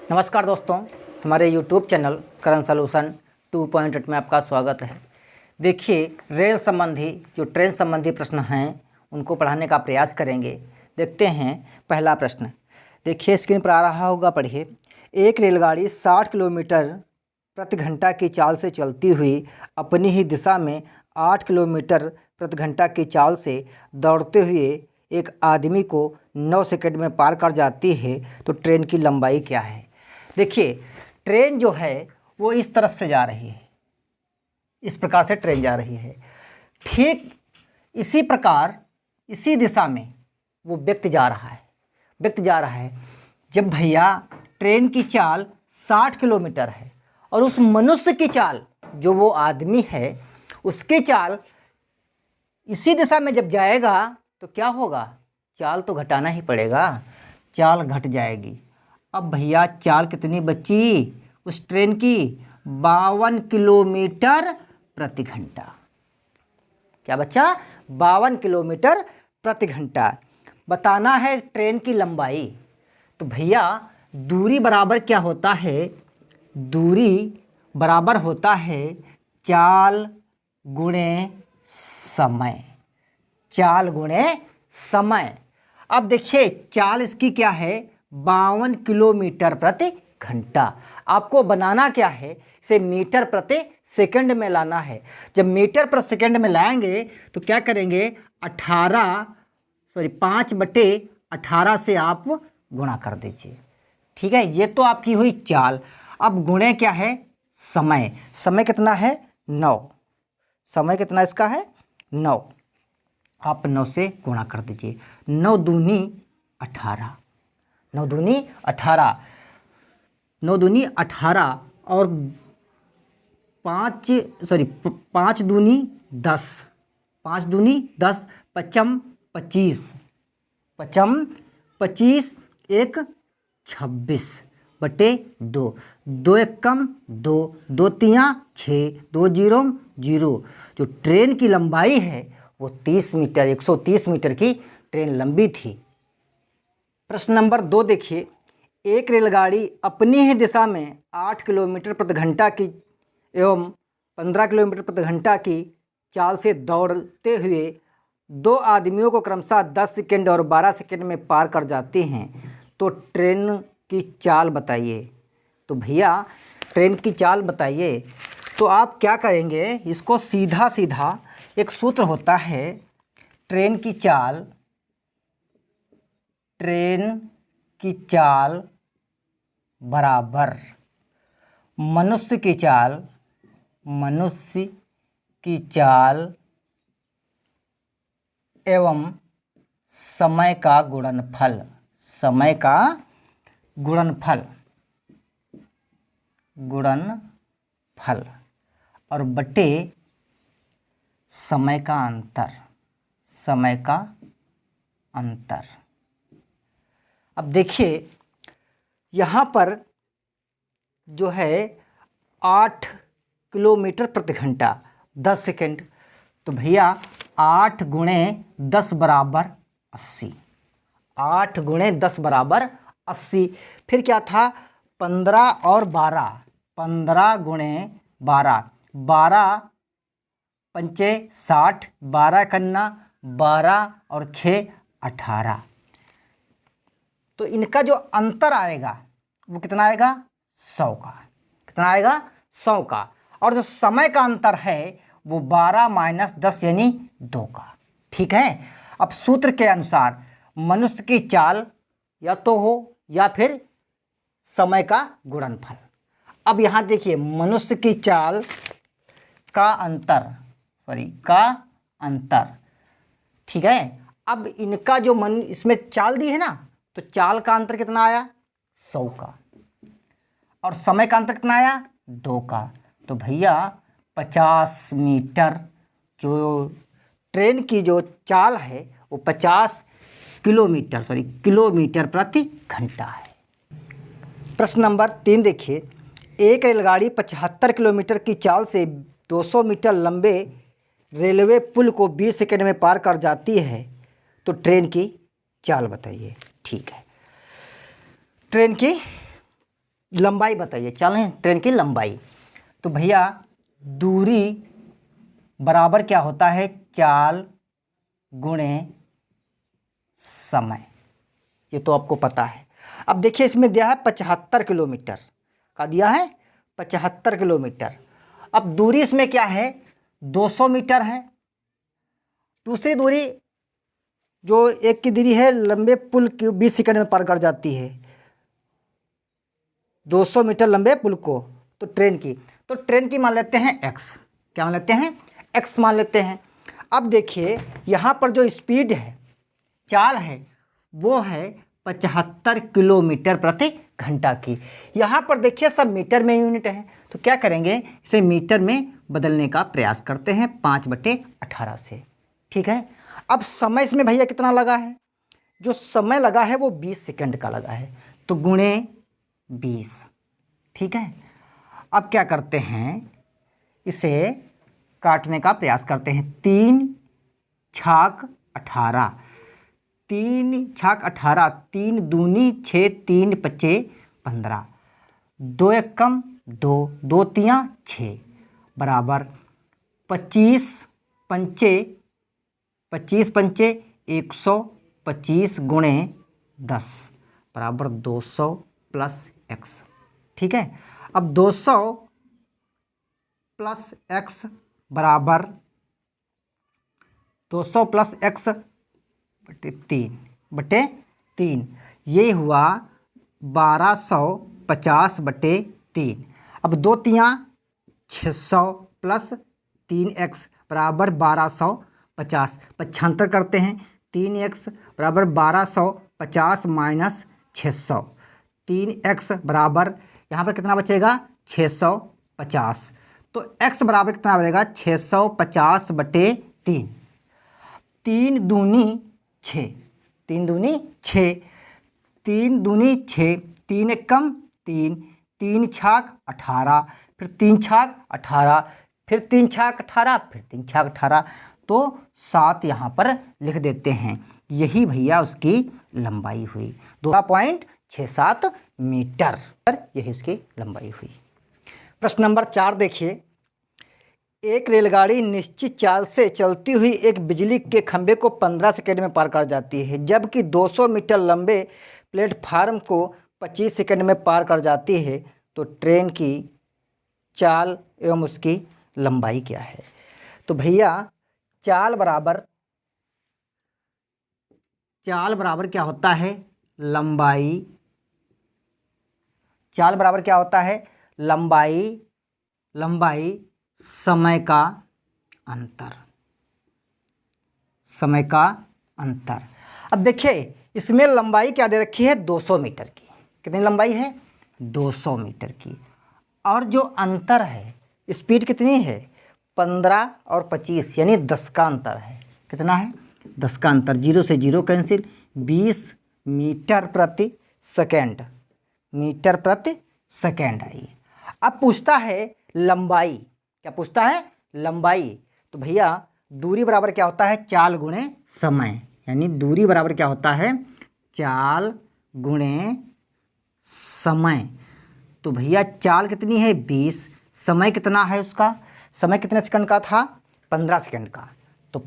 नमस्कार दोस्तों, हमारे YouTube चैनल करण सॉल्यूशन 2.8 में आपका स्वागत है। देखिए, रेल संबंधी जो ट्रेन संबंधी प्रश्न हैं उनको पढ़ाने का प्रयास करेंगे। देखते हैं पहला प्रश्न। देखिए, स्क्रीन पर आ रहा होगा, पढ़िए। एक रेलगाड़ी 60 किलोमीटर प्रति घंटा की चाल से चलती हुई अपनी ही दिशा में 8 किलोमीटर प्रति घंटा की चाल से दौड़ते हुए एक आदमी को 9 सेकंड में पार कर जाती है, तो ट्रेन की लंबाई क्या है? देखिए, ट्रेन जो है वो इस तरफ से जा रही है, इस प्रकार से ट्रेन जा रही है। ठीक इसी प्रकार इसी दिशा में वो व्यक्ति जा रहा है। जब भैया ट्रेन की चाल 60 किलोमीटर है और उस मनुष्य की चाल, जो वो आदमी है, उसकी चाल इसी दिशा में जब जाएगा तो क्या होगा? चाल तो घटाना ही पड़ेगा, चाल घट जाएगी। अब भैया चाल कितनी बची उस ट्रेन की? 52 किलोमीटर प्रति घंटा। क्या बचा? 52 किलोमीटर प्रति घंटा। बताना है ट्रेन की लंबाई। तो भैया दूरी बराबर क्या होता है? दूरी बराबर होता है चाल गुणे समय। चाल गुणे समय। अब देखिए, चाल इसकी क्या है? 52 किलोमीटर प्रति घंटा। आपको बनाना क्या है? इसे मीटर प्रति सेकंड में लाना है। जब मीटर प्रति सेकंड में लाएंगे तो क्या करेंगे? 5/18 से आप गुणा कर दीजिए। ठीक है, ये तो आपकी हुई चाल। अब गुणे क्या है? समय। समय कितना है? 9। समय कितना इसका है? 9। आप 9 से गुणा कर दीजिए। 9 दूनी 18। 9 दूनी 18। 9 दूनी 18 और 5 दूनी 10। 5 दूनी 10। पचम 25। पचम 25 1 26 बटे 2। 2 एकम 2। 2 तियाँ 6। 2 जीरो 0। जो ट्रेन की लंबाई है वो 30 मीटर, 130 मीटर की ट्रेन लंबी थी। प्रश्न नंबर 2 देखिए। एक रेलगाड़ी अपनी ही दिशा में 8 किलोमीटर प्रति घंटा की एवं 15 किलोमीटर प्रति घंटा की चाल से दौड़ते हुए 2 आदमियों को क्रमशः 10 सेकंड और 12 सेकंड में पार कर जाती हैं, तो ट्रेन की चाल बताइए। तो भैया ट्रेन की चाल बताइए, तो आप क्या करेंगे? इसको सीधा सीधा एक सूत्र होता है, ट्रेन की चाल बराबर मनुष्य की चाल एवं समय का गुणनफल। समय का गुणनफल और बटे समय का अंतर। अब देखिए, यहाँ पर जो है 8 किलोमीटर प्रति घंटा 10 सेकंड, तो भैया 8 गुणे 10 बराबर 80। 8 गुणे 10 बराबर 80। फिर क्या था? 15 और 12। 15 गुणे 12। 12 पंचे 60। 12 कन्ना 12 और 6 18। तो इनका जो अंतर आएगा वो कितना आएगा? 100 का। कितना आएगा? 100 का। और जो समय का अंतर है वो 12 - 10 यानी 2 का। ठीक है। अब सूत्र के अनुसार मनुष्य की चाल या तो हो या फिर समय का गुणनफल। अब यहाँ देखिए, मनुष्य की चाल का अंतर। ठीक है। अब इनका जो इसमें चाल दी है ना, तो चाल का अंतर कितना आया? 100 का। और समय का अंतर कितना आया? 2 का। तो भैया 50 मीटर जो ट्रेन की जो चाल है वो 50 किलोमीटर प्रति घंटा है। प्रश्न नंबर 3 देखिए। एक रेलगाड़ी 75 किलोमीटर की चाल से 200 मीटर लंबे रेलवे पुल को 20 सेकंड में पार कर जाती है, तो ट्रेन की चाल बताइए। ठीक है, ट्रेन की लंबाई बताइए, चलें ट्रेन की लंबाई। तो भैया दूरी बराबर क्या होता है, चाल गुणे समय, ये तो आपको पता है। अब देखिए इसमें दिया है 75 किलोमीटर का, दिया है 75 किलोमीटर। अब दूरी इसमें क्या है, 200 मीटर है। दूसरी दूरी जो एक की दूरी है लंबे पुल की 20 सेकंड में पार कर जाती है, 200 मीटर लंबे पुल को, तो ट्रेन की मान लेते हैं x। क्या मान लेते हैं, x मान लेते हैं। अब देखिए यहाँ पर जो स्पीड है, चाल है, वो है 75 किलोमीटर प्रति घंटा की। यहाँ पर देखिए सब मीटर में यूनिट है, तो क्या करेंगे, इसे मीटर में बदलने का प्रयास करते हैं 5/18 से। ठीक है। अब समय इसमें भैया कितना लगा है, जो समय लगा है वो 20 सेकंड का लगा है, तो गुणे 20। ठीक है। अब क्या करते हैं, इसे काटने का प्रयास करते हैं। 3 छाक 18, 3 छाक 18, 3 दूनी 6, 3 पचे 15, 2 एकम 2, 2 तियाँ 6, बराबर 25 पंचे 125 गुणे 10 बराबर 200 प्लस x। ठीक है। अब 200 प्लस x बराबर 200 प्लस x बटे 3, ये हुआ 1250/3। अब 2 तियाँ 600 प्लस 3x बराबर 1250, 75 करते हैं, 3x बराबर 1250 माइनस 600, 3x बराबर यहाँ पर कितना बचेगा 650, तो x बराबर कितना बचेगा 650/3। 3 दूनी 6, 3 दूनी 6, 3 दूनी 6, 3 एकम 3, 3 छाक 18, फिर 3 छाक 18, फिर 3 छाक 18, फिर 3 छाक 18, तो 7 यहाँ पर लिख देते हैं। यही भैया उसकी लंबाई हुई, 2.67 मीटर, यही उसकी लंबाई हुई। प्रश्न नंबर 4 देखिए, एक रेलगाड़ी निश्चित चाल से चलती हुई एक बिजली के खंभे को 15 सेकंड में पार कर जाती है, जबकि 200 मीटर लंबे प्लेटफार्म को 25 सेकंड में पार कर जाती है, तो ट्रेन की चाल एवं उसकी लंबाई क्या है। तो भैया चाल बराबर क्या होता है, लंबाई, चाल बराबर क्या होता है, लंबाई समय का अंतर। अब देखिए इसमें लंबाई क्या दे रखी है, 200 मीटर की। कितनी लंबाई है, 200 मीटर की। और जो अंतर है, स्पीड कितनी है, 15 और 25, यानी 10 का अंतर है। कितना है, 10 का अंतर। 0 से 0 कैंसिल, 20 मीटर प्रति सेकेंड आई। अब पूछता है लंबाई, क्या पूछता है, लंबाई। तो भैया दूरी बराबर क्या होता है, चाल गुणे समय, यानी दूरी बराबर क्या होता है, चाल गुणे समय। तो भैया चाल कितनी है 20, समय कितना है उसका, समय कितने सेकंड का था, 15 सेकंड का, तो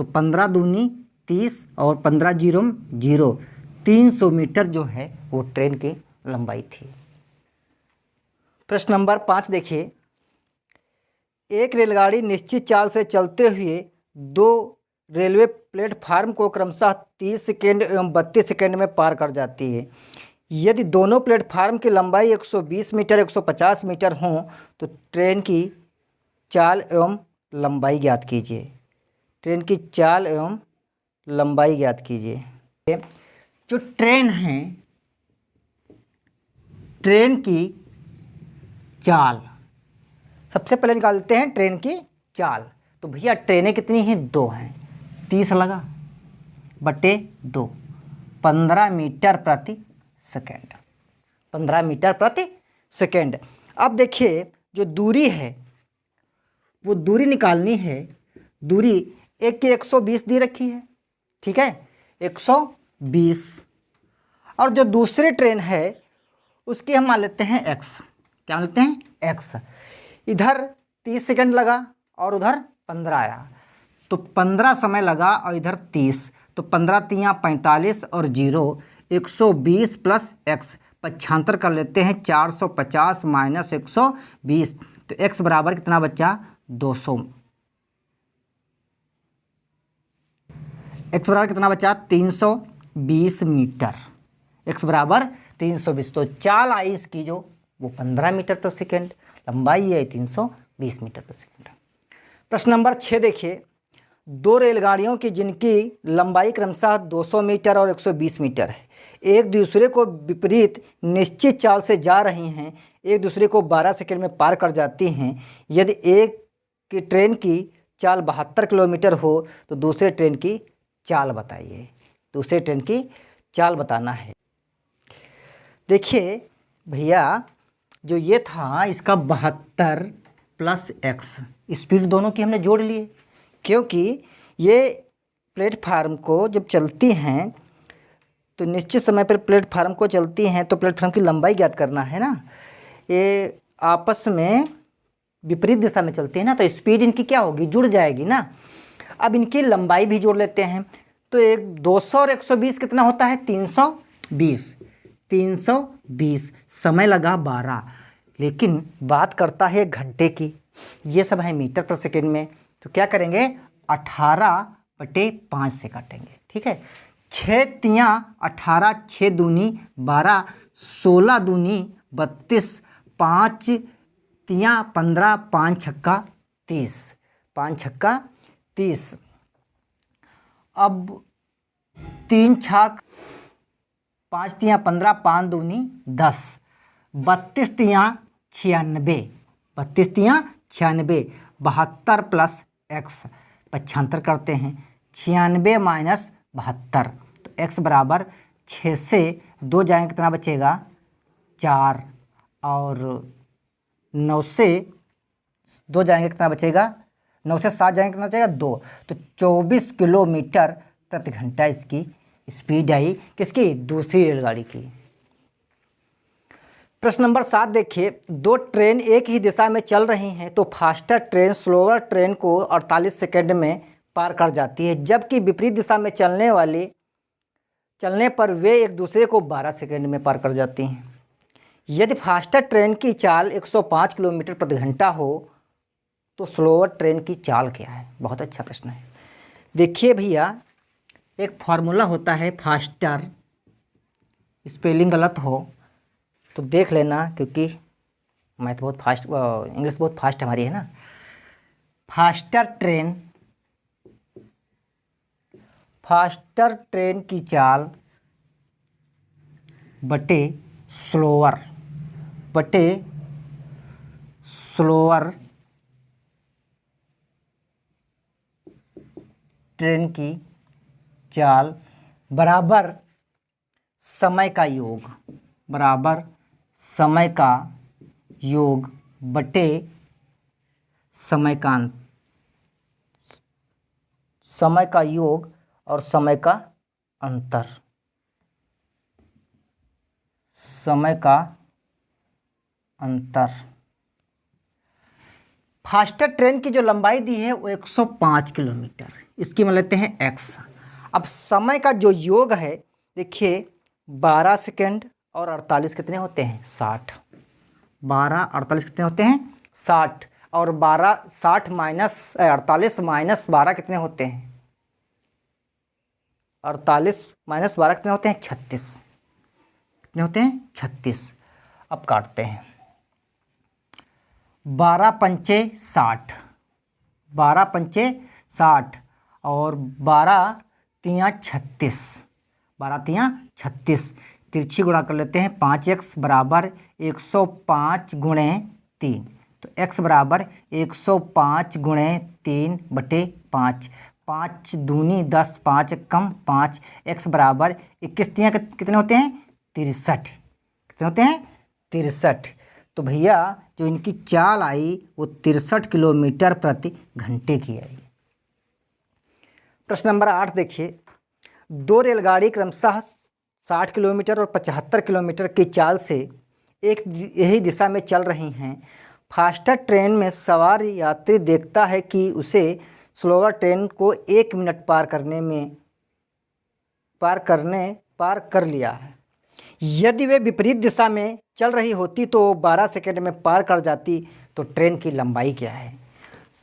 15 दूनी 30 और 15 जीरो 300 मीटर जो है वो ट्रेन की लंबाई थी। प्रश्न नंबर 5 देखिए, एक रेलगाड़ी निश्चित चाल से चलते हुए 2 रेलवे प्लेटफार्म को क्रमशः 30 सेकेंड एवं 32 सेकेंड में पार कर जाती है। यदि दोनों प्लेटफार्म की लंबाई 120 मीटर 150 मीटर हों, तो ट्रेन की चाल एवं लंबाई ज्ञात कीजिए। ट्रेन की चाल एवं लंबाई ज्ञात कीजिए। जो ट्रेन है, ट्रेन की चाल सबसे पहले निकालते हैं, ट्रेन की चाल। तो भैया ट्रेनें कितनी हैं, 2 हैं, 30 लगा बटे 2, 15 मीटर प्रति सेकेंड, 15 मीटर प्रति सेकेंड। अब देखिए जो दूरी है वो दूरी निकालनी है। दूरी एक की 120 दी रखी है, ठीक है, 120। और जो दूसरी ट्रेन है उसकी हम मान लेते हैं x। क्या मान लेते हैं? x। इधर 30 सेकंड लगा और उधर 15 आया, तो 15 समय लगा और इधर 30, तो 15 तियाँ 45 और 0 120 प्लस x, पक्षांतर कर लेते हैं 450 माइनस 120, तो x बराबर कितना बच्चा? 200। x बराबर कितना बच्चा? 320 मीटर। x बराबर 320। तो चाल आई इसकी जो वो 15 मीटर पर सेकेंड, लंबाई है 320 मीटर पर सेकेंड। प्रश्न नंबर 6 देखिए, दो रेलगाड़ियों की जिनकी लंबाई क्रमशः 200 मीटर और 120 मीटर है, एक दूसरे को विपरीत निश्चित चाल से जा रही हैं, एक दूसरे को 12 सेकंड में पार कर जाती हैं। यदि एक की ट्रेन की चाल 72 किलोमीटर हो तो दूसरे ट्रेन की चाल बताइए। दूसरे ट्रेन की चाल बताना है। देखिए भैया, जो ये था इसका 72 प्लस x, स्पीड दोनों की हमने जोड़ लिए, क्योंकि ये प्लेटफार्म को जब चलती हैं तो निश्चित समय पर प्लेटफार्म को चलती हैं तो प्लेटफार्म की लंबाई ज्ञात करना है ना। ये आपस में विपरीत दिशा में चलती है ना, तो स्पीड इनकी क्या होगी? जुड़ जाएगी ना। अब इनकी लंबाई भी जोड़ लेते हैं, तो एक 200 और 120 कितना होता है? 320। 320 समय लगा 12, लेकिन बात करता है घंटे की, ये सब है मीटर पर सेकेंड में, तो क्या करेंगे? 18/5 से काटेंगे। ठीक है, 6 तियाँ 18, 6 दूनी 12, 16 दूनी 32, 5 तियाँ 15, 5 छक्का 30, 5 छक्का 30। अब 3 छाक 5 तियाँ 15, 5 दूनी 10, 32 तियाँ 96, 32 तियाँ 96, 72 प्लस x, पक्षांतर करते हैं 96 माइनस 72, तो x बराबर 6 से 2 जाएंगे कितना बचेगा? 4, और 9 से 2 जाएंगे कितना बचेगा? 9 से 7 जाएंगे कितना बचेगा? 2, तो 24 किलोमीटर प्रति घंटा इसकी स्पीड आई। किसकी? दूसरी रेलगाड़ी की। प्रश्न नंबर 7 देखिए, दो ट्रेन एक ही दिशा में चल रही हैं तो फास्टर ट्रेन स्लोअर ट्रेन को 48 सेकंड में पार कर जाती है, जबकि विपरीत दिशा में चलने पर वे एक दूसरे को 12 सेकंड में पार कर जाती हैं। यदि फास्टर ट्रेन की चाल 105 किलोमीटर प्रति घंटा हो तो स्लोअर ट्रेन की चाल क्या है? बहुत अच्छा प्रश्न है। देखिए भैया, एक फार्मूला होता है फास्टर, स्पेलिंग गलत हो तो देख लेना, क्योंकि मैथ बहुत फास्ट, इंग्लिश बहुत फास्ट हमारी है ना। फास्टर ट्रेन की चाल बटे स्लोअर ट्रेन की चाल बराबर समय का योग बटे समय का योग और समय का अंतर। फास्टर ट्रेन की जो लंबाई दी है वो 105 किलोमीटर, इसकी मान लेते हैं x। अब समय का जो योग है, देखिए 12 सेकंड और 48 कितने होते हैं? 60। 12 48 कितने होते हैं? 60, और 60 माइनस 48 माइनस 12 कितने होते हैं? 48 माइनस 12 कितने होते हैं? 36। कितने होते हैं? 36। अब काटते हैं, 12 पंचे 60, 12 पंचे 60 और 12 तियाँ 36, 12 तियाँ 36, तिरछी गुणा कर लेते हैं। 5x बराबर 105 गुणे 3, तो x बराबर 105 गुणे 3 बटे 5, 5 दूनी 10, 5 कम 5, x बराबर 21 तियाँ कितने होते हैं? 63। कितने होते हैं? 63। तो भैया जो इनकी चाल आई वो 63 किलोमीटर प्रति घंटे की आई। प्रश्न नंबर 8 देखिए, दो रेलगाड़ी क्रमशः 60 किलोमीटर और 75 किलोमीटर की चाल से यही दिशा में चल रही हैं। फास्टर ट्रेन में सवार यात्री देखता है कि उसे स्लोअर ट्रेन को 1 मिनट पार कर लिया है। यदि वे विपरीत दिशा में चल रही होती तो 12 सेकंड में पार कर जाती। तो ट्रेन की लंबाई क्या है?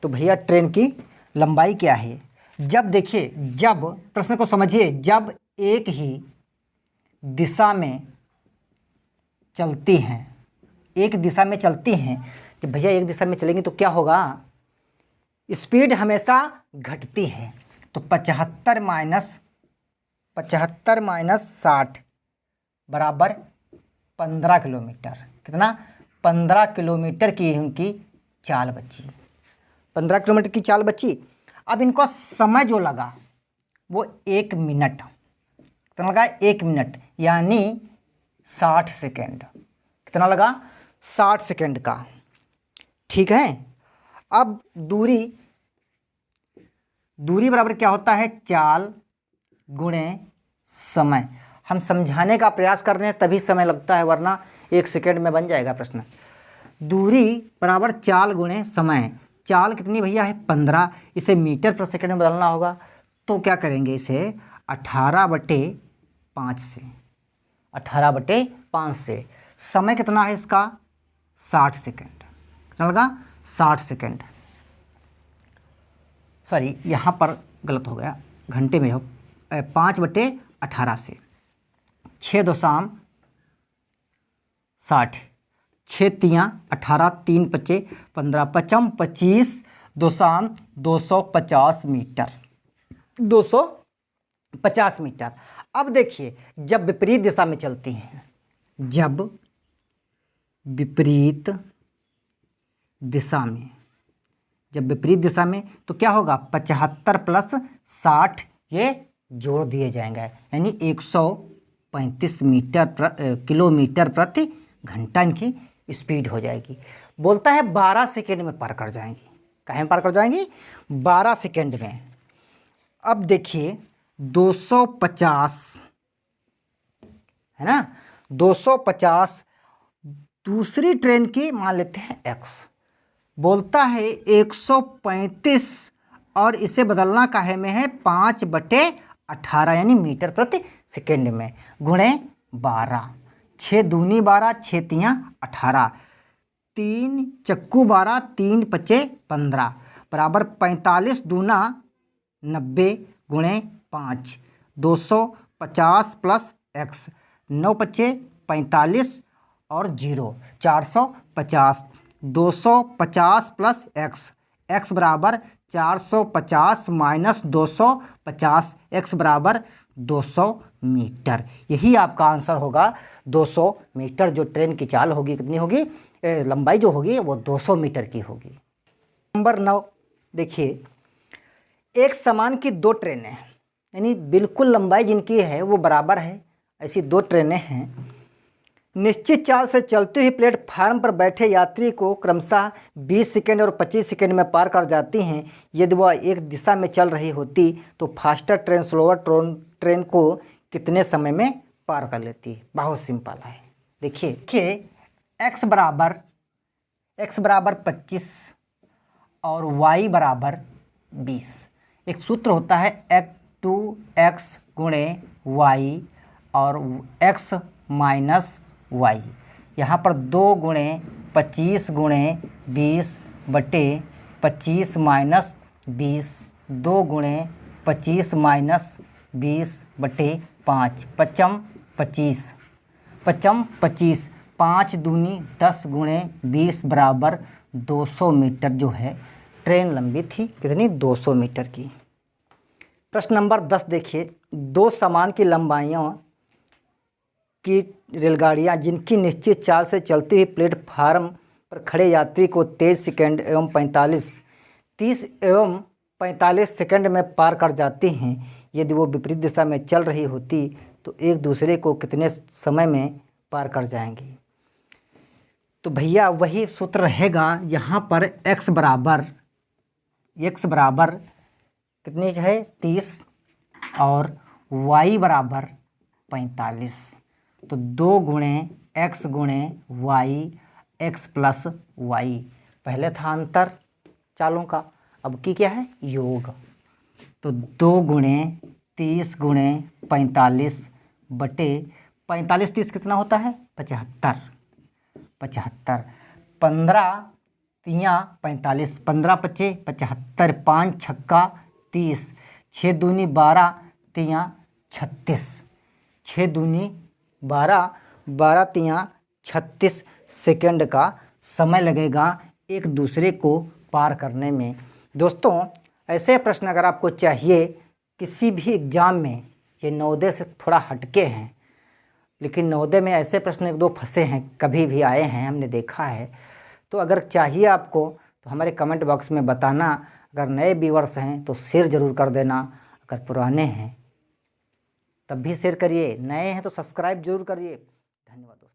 तो भैया ट्रेन की लंबाई क्या है? जब देखिए, जब प्रश्न को समझिए, जब एक ही दिशा में चलती हैं, एक दिशा में चलती हैं, जब भैया एक दिशा में चलेंगी तो क्या होगा? स्पीड हमेशा घटती है। तो 75 माइनस 60 बराबर 15 किलोमीटर। कितना? 15 किलोमीटर की उनकी चाल बची। 15 किलोमीटर की चाल बची। अब इनको समय जो लगा वो 1 मिनट। कितना लगा? 1 मिनट, यानी 60 सेकेंड। कितना लगा? 60 सेकेंड का। ठीक है। अब दूरी बराबर क्या होता है? चाल गुणे समय। हम समझाने का प्रयास कर रहे हैं तभी समय लगता है, वरना 1 सेकेंड में बन जाएगा प्रश्न। दूरी बराबर चाल गुणे समय। चाल कितनी भैया है? 15। इसे मीटर पर सेकेंड में बदलना होगा तो क्या करेंगे? इसे 18/5 से, 18/5 से। समय कितना है इसका? 60 सेकेंड। कितना लगा? 60 सेकेंड। सॉरी, यहाँ पर गलत हो गया, घंटे में हो। 5/18 से 6 2 60, 6 3 18, 3 5 15, 5 25 250 मीटर। 250 मीटर। अब देखिए, जब विपरीत दिशा में चलती हैं, जब विपरीत दिशा में तो क्या होगा? 75 + 60 ये जोड़ दिए जाएंगे, यानी 135 किलोमीटर प्रति घंटा इनकी स्पीड हो जाएगी। बोलता है 12 सेकेंड में पार कर जाएंगी। काहे में पार कर जाएंगी? 12 सेकेंड में। अब देखिए 250 है ना, 250 दूसरी ट्रेन की मान लेते हैं x। बोलता है 135 और इसे बदलना काहे में है? 5/18 यानी मीटर प्रति सेकेंड में, गुणे 12। 6 दूनी 12, 6 3 18, 3 चक्कू 12, 3 5 15 बराबर 45 दूना 90 गुणे 5। 250 + x, 9 5 45 और 0 450। 250 + x, x बराबर 450 - 250, x बराबर 200 मीटर। यही आपका आंसर होगा। 200 मीटर जो ट्रेन की चाल होगी, कितनी होगी? लंबाई जो होगी वो 200 मीटर की होगी। नंबर 9 देखिए, एक समान की 2 ट्रेनें, यानी बिल्कुल लंबाई जिनकी है वो बराबर है, ऐसी 2 ट्रेनें हैं। निश्चित चाल से चलते हुए प्लेटफार्म पर बैठे यात्री को क्रमशः 20 सेकेंड और 25 सेकेंड में पार कर जाती हैं। यदि वह एक दिशा में चल रही होती तो फास्टर ट्रेन स्लोअर ट्रेन को कितने समय में पार कर लेती? बहुत सिंपल है। देखिए x बराबर 25 और y बराबर 20। एक सूत्र होता है 2x गुणे y और x माइनस y। यहाँ पर 2 गुणे 25 गुणे 20 बटे 25 माइनस 20, 2 गुणे 25 माइनस 20 बटे 5, 5 25, 5 25, 5 दूनी 10 गुणे 20 बराबर 200 मीटर जो है ट्रेन लंबी थी। कितनी? 200 मीटर की। प्रश्न नंबर 10 देखिए, 2 समान की लंबाइयों की रेलगाड़ियां जिनकी निश्चित चाल से चलती हुई प्लेटफार्म पर खड़े यात्री को 23 सेकेंड एवं 30 एवं 45 सेकेंड में पार कर जाती हैं। यदि वो विपरीत दिशा में चल रही होती तो एक दूसरे को कितने समय में पार कर जाएंगी? तो भैया वही सूत्र रहेगा। यहाँ पर x बराबर कितनी है? 30 और y बराबर 45। तो 2 गुणे x गुणे y x प्लस वाई। पहले था अंतर चालों का, अब की क्या है योग। तो 2 गुणे 30 गुणे 45 बटे 45 30 कितना होता है 75। 15 तियाँ 45, 15 पचे 75, 5 छक्का 30, 6 दूनी 12 तियाँ 36, 6 दूनी 12, 12 तियाँ 36 सेकंड का समय लगेगा एक दूसरे को पार करने में। दोस्तों ऐसे प्रश्न अगर आपको चाहिए किसी भी एग्ज़ाम में, ये नवोदय से थोड़ा हटके हैं, लेकिन नवोदय में ऐसे प्रश्न एक दो फंसे हैं, कभी भी आए हैं, हमने देखा है। तो अगर चाहिए आपको तो हमारे कमेंट बॉक्स में बताना। अगर नए व्यूअर्स हैं तो शेयर ज़रूर कर देना, अगर पुराने हैं तब भी शेयर करिए, नए हैं तो सब्सक्राइब जरूर करिए। धन्यवाद दोस्तों।